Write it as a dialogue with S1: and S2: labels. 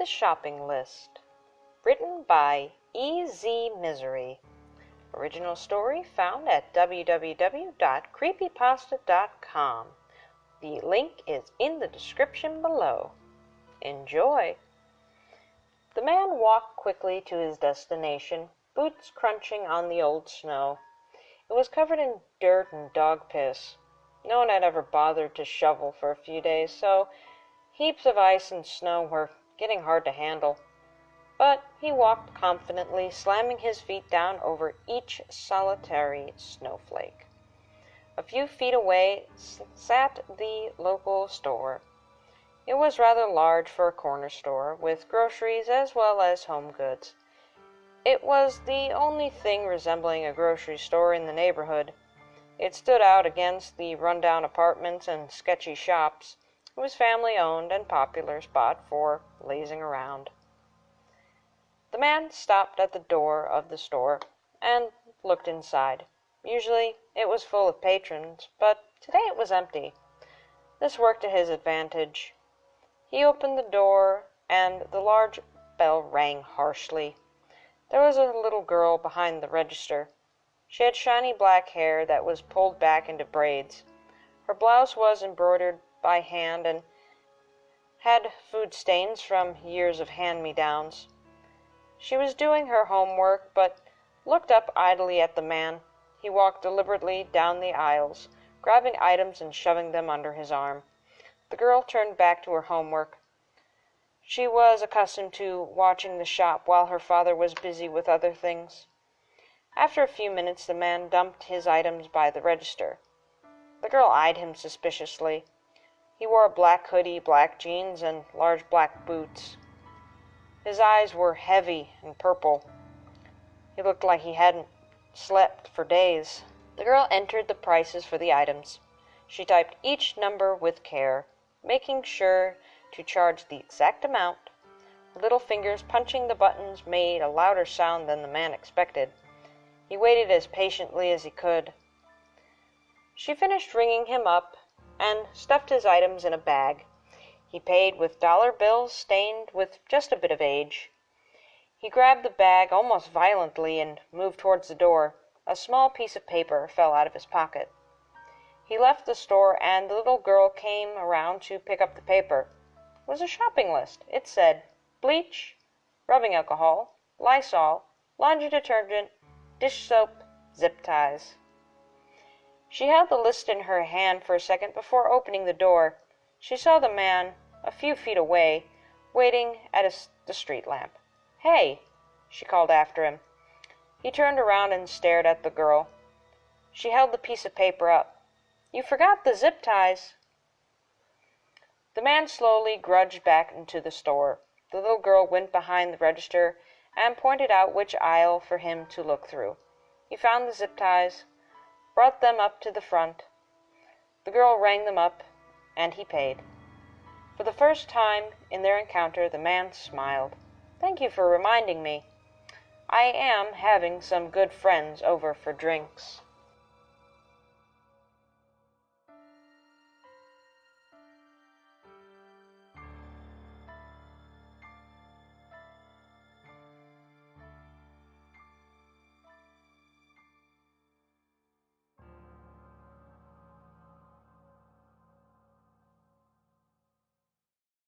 S1: the Shopping List. Written by E.Z. Misery. Original story found at www.creepypasta.com. The link is in the description below. Enjoy! The man walked quickly to his destination, boots crunching on the old snow. It was covered in dirt and dog piss. No one had ever bothered to shovel for a few days, so heaps of ice and snow were getting hard to handle. But he walked confidently, slamming his feet down over each solitary snowflake. A few feet away sat the local store. It was rather large for a corner store, with groceries as well as home goods. It was the only thing resembling a grocery store in the neighborhood. It stood out against the rundown apartments and sketchy shops. It was family-owned and popular spot for lazing around. The man stopped at the door of the store and looked inside. Usually it was full of patrons, but today it was empty. This worked to his advantage. He opened the door, and the large bell rang harshly. There was a little girl behind the register. She had shiny black hair that was pulled back into braids. Her blouse was embroidered by hand and had food stains from years of hand-me-downs. She was doing her homework, but looked up idly at the man. He walked deliberately down the aisles, grabbing items and shoving them under his arm. The girl turned back to her homework. She was accustomed to watching the shop while her father was busy with other things. After a few minutes, the man dumped his items by the register. The girl eyed him suspiciously. He wore a black hoodie, black jeans, and large black boots. His eyes were heavy and purple. He looked like he hadn't slept for days. The girl entered the prices for the items. She typed each number with care, making sure to charge the exact amount. Her little fingers punching the buttons made a louder sound than the man expected. He waited as patiently as he could. She finished ringing him up and stuffed his items in a bag. He paid with dollar bills stained with just a bit of age. He grabbed the bag almost violently and moved towards the door. A small piece of paper fell out of his pocket. He left the store, and the little girl came around to pick up the paper. It was a shopping list. It said bleach, rubbing alcohol, Lysol, laundry detergent, dish soap, zip ties. She held the list in her hand for a second before opening the door. She saw the man a few feet away, waiting at the street lamp. "Hey!" she called after him. He turned around and stared at the girl. She held the piece of paper up. "You forgot the zip ties." The man slowly grudged back into the store. The little girl went behind the register and pointed out which aisle for him to look through. He found the zip ties, brought them up to the front. The girl rang them up, and he paid. For the first time in their encounter, the man smiled. "Thank you for reminding me. I am having some good friends over for drinks."